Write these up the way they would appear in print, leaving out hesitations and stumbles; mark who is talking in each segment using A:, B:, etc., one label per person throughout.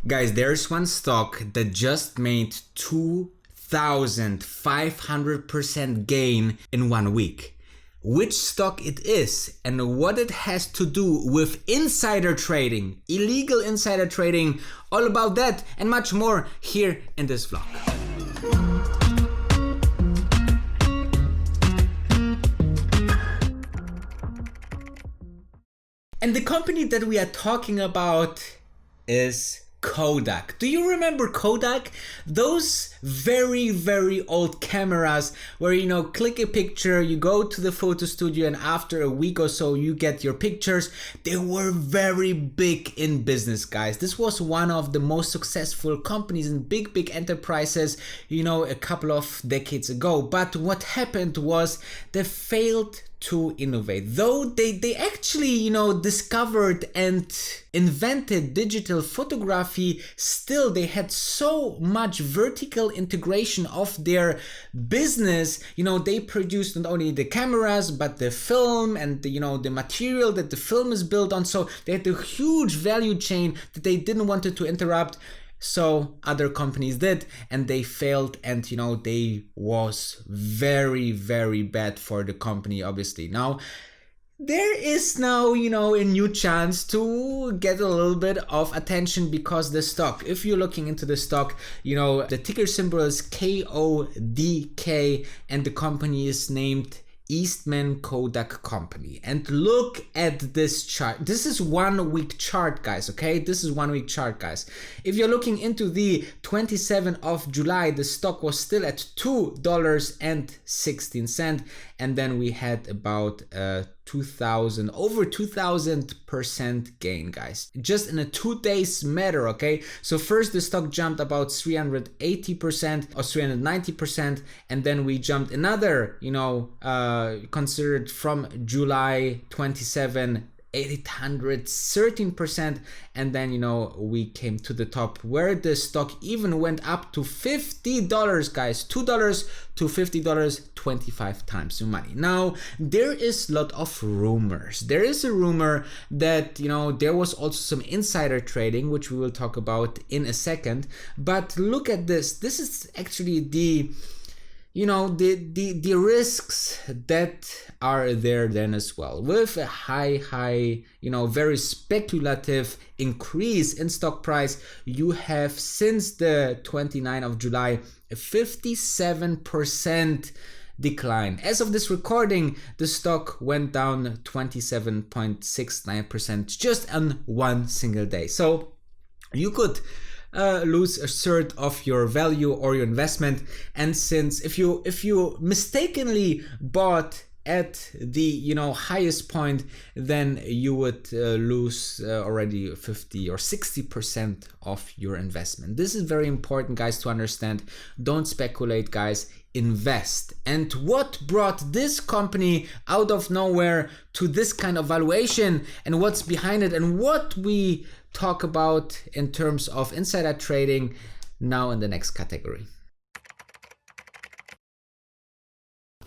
A: Guys, there's one stock that just made 2,500% gain in 1 week. Which stock it is and what it has to do with insider trading, illegal insider trading, all about that and much more here in this vlog. And the company that we are talking about is Kodak. Do you remember Kodak? Those very old cameras where, you know, click a picture, you go to the photo studio, and after a week or so you get your pictures. They were very big in business, guys. This was one of the most successful companies in big enterprises, you know, a couple of decades ago. But what happened was they failed to innovate. Though they actually, you know, discovered and invented digital photography, still they had so much vertical integration of their business. You know, they produced not only the cameras but the film and the, you know, the material that the film is built on. So they had a huge value chain that they didn't want it to interrupt. So other companies did, and they failed, and you know, they was very bad for the company, obviously. Now there is now, you know, a new chance to get a little bit of attention, because the stock, if you're looking into the stock, you know, the ticker symbol is KODK and the company is named Eastman Kodak Company. And look at this chart. This is 1 week chart, guys. Okay, this is 1 week chart, guys. If you're looking into the 27th of July, the stock was still at $2.16, and then we had about over 2,000% gain, guys, just in a 2 days matter. Okay, so first the stock jumped about 380% or 390%, and then we jumped another, you know, considered from July 27, 813%, and then, you know, we came to the top where the stock even went up to $50, guys. $2 to $50, 25 times your money. Now there is a lot of rumors. There is a rumor that, you know, there was also some insider trading, which we will talk about in a second. But look at this. This is actually the, you know, the risks that are there then as well. With a high, you know, very speculative increase in stock price, you have since the 29th of July a 57% decline. As of this recording, the stock went down 27.69% just on one single day. So you could lose a third of your value or your investment. And since if you mistakenly bought at the, you know, highest point, then you would lose already 50 or 60% of your investment. This is very important, guys, to understand. Don't speculate, guys, invest. And what brought this company out of nowhere to this kind of valuation, and what's behind it, and what we talk about in terms of insider trading now in the next category.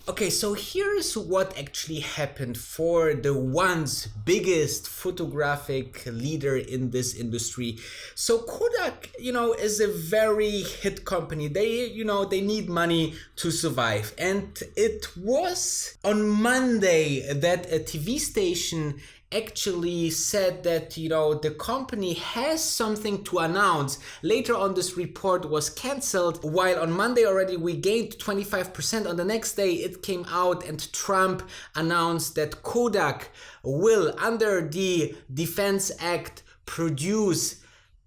A: Okay, so here's what actually happened for the once biggest photographic leader in this industry. So Kodak, you know, is a very hit company. They, you know, they need money to survive. And it was on Monday that a TV station actually said that, you know, the company has something to announce. Later on, this report was cancelled. While on Monday already we gained 25%, on the next day it came out and Trump announced that Kodak will, under the Defense Act, produce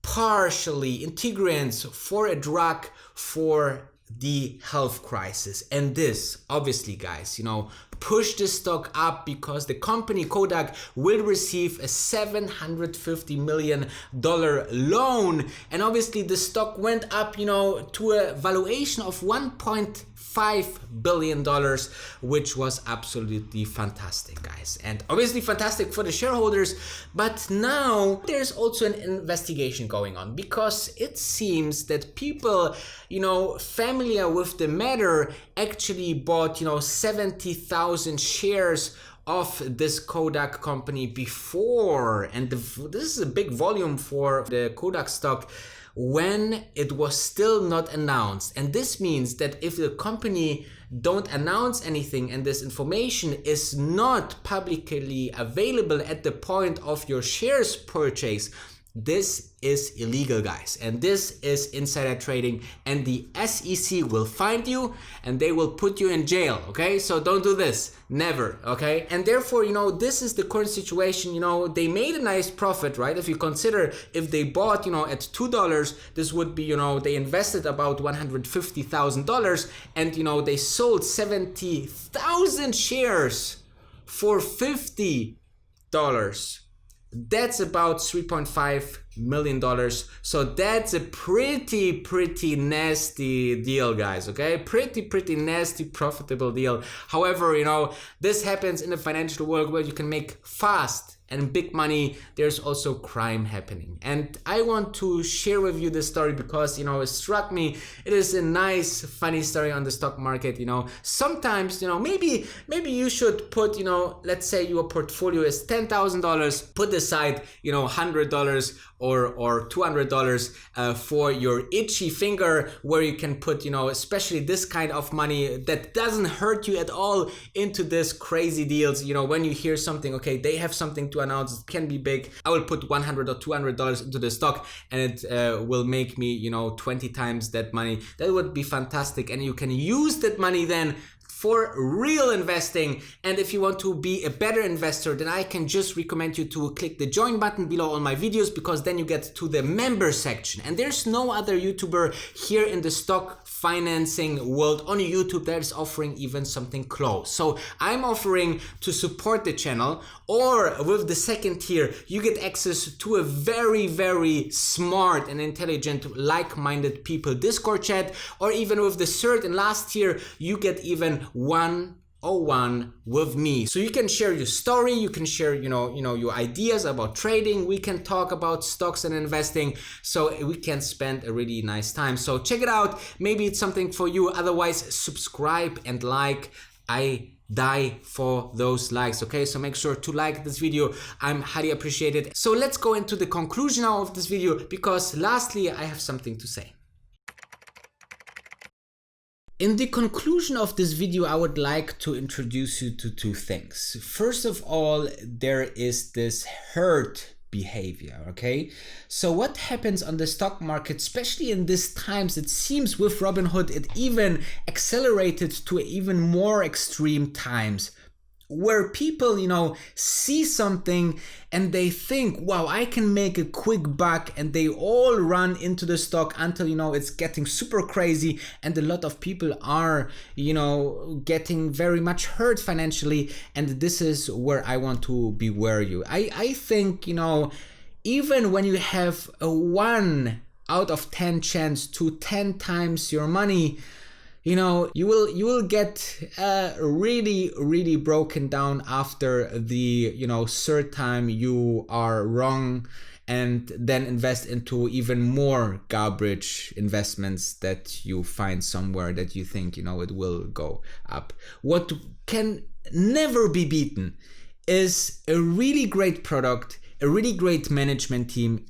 A: partially integrants for a drug for the health crisis. And this, obviously, guys, you know, push the stock up, because the company Kodak will receive a $750 million loan. And obviously the stock went up, you know, to a valuation of $1.5 billion, which was absolutely fantastic, guys. And obviously fantastic for the shareholders. But now there's also an investigation going on, because it seems that people, you know, familiar with the matter actually bought, you know, 70,000 shares of this Kodak company before. And this is a big volume for the Kodak stock. when it was still not announced. And this means that if the company don't announce anything and this information is not publicly available at the point of your shares purchase, this is illegal, guys, and this is insider trading, and the SEC will find you and they will put you in jail. Okay, so don't do this, never. Okay, and therefore, this is the current situation. They made a nice profit, right? If you consider, if they bought at $2, this would be, they invested about $150,000, and they sold 70,000 shares for $50. That's about $3.5 million. So that's a pretty nasty deal, guys. Okay, pretty nasty profitable deal. However, this happens in the financial world where you can make fast and big money. There's also crime happening, and I want to share with you this story because it struck me. It is a nice funny story on the stock market. Sometimes maybe you should put, let's say your portfolio is $10,000, put aside $100 or $200 for your itchy finger, where you can put especially this kind of money that doesn't hurt you at all into this crazy deals. When you hear something, okay, they have something to announce, it can be big, I will put $100 or $200 into the stock, and it will make me 20 times that money. That would be fantastic, and you can use that money then for real investing. And if you want to be a better investor, then I can just recommend you to click the join button below all my videos, because then you get to the member section. And there's no other YouTuber here in the stock financing world on YouTube that is offering even something close. So I'm offering to support the channel, or with the second tier, you get access to a very smart and intelligent, like-minded people Discord chat, or even with the third and last tier, you get even one-on-one with me. So you can share your story, you can share, your ideas about trading, we can talk about stocks and investing, so we can spend a really nice time. So check it out, maybe it's something for you. Otherwise, subscribe and like. I die for those likes. Okay, so make sure to like this video, I'm highly appreciated. So let's go into the conclusion now of this video, because lastly, I have something to say. In the conclusion of this video, I would like to introduce you to two things. First of all, there is this herd behavior, okay? So what happens on the stock market, especially in these times, it seems with Robinhood, it even accelerated to even more extreme times, where people, see something and they think, wow, I can make a quick buck, and they all run into the stock until, it's getting super crazy, and a lot of people are, getting very much hurt financially, and this is where I want to beware you. I think, even when you have a 1 out of 10 chance to 10 times your money, you will get really broken down after the third time you are wrong, and then invest into even more garbage investments that you find somewhere that you think it will go up. What can never be beaten is a really great product, a really great management team,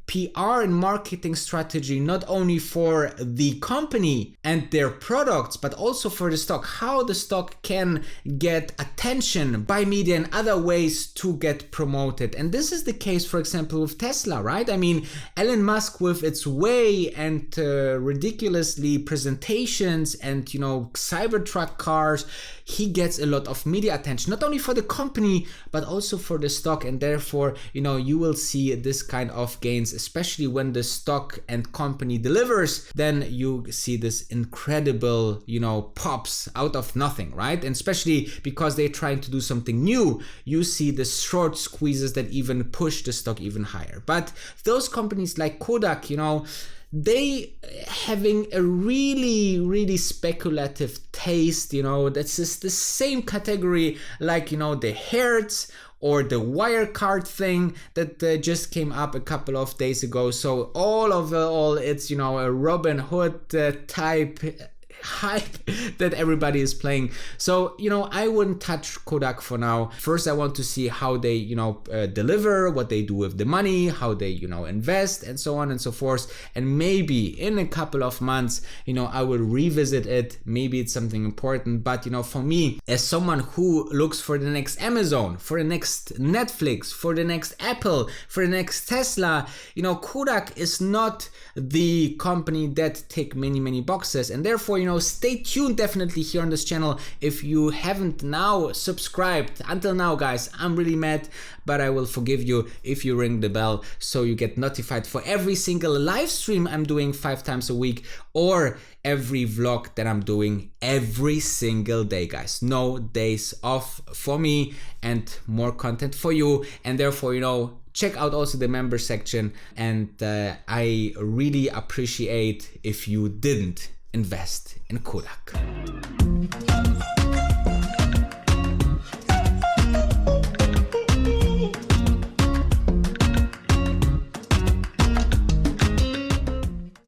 A: PR and marketing strategy, not only for the company and their products, but also for the stock, how the stock can get attention by media and other ways to get promoted. And this is the case, for example, with Tesla, right? I mean, Elon Musk with its way and ridiculously presentations and, Cybertruck cars, he gets a lot of media attention, not only for the company, but also for the stock. And therefore, you will see this kind of gains, especially when the stock and company delivers. Then you see this incredible, pops out of nothing, right? And especially because they're trying to do something new, you see the short squeezes that even push the stock even higher. But those companies like Kodak, they having a really speculative taste, that's just the same category like, the Hertz or the Wirecard thing that just came up a couple of days ago. So all, it's, a Robin Hood type hype that everybody is playing. So, you know, I wouldn't touch Kodak for now. First, I want to see how they, you know, deliver, what they do with the money, how they, you know, invest, and so on and so forth. And maybe in a couple of months, you know, I will revisit it. Maybe it's something important. But, you know, for me, as someone who looks for the next Amazon, for the next Netflix, for the next Apple, for the next Tesla, you know, Kodak is not the company that tick many boxes. And therefore, you know, stay tuned definitely here on this channel. If you haven't now subscribed until now, guys, I'm really mad, but I will forgive you if you ring the bell so you get notified for every single live stream I'm doing 5 times a week, or every vlog that I'm doing every single day, guys. No days off for me and more content for you. And therefore, you know, check out also the member section. And I really appreciate if you didn't invest in Kodak.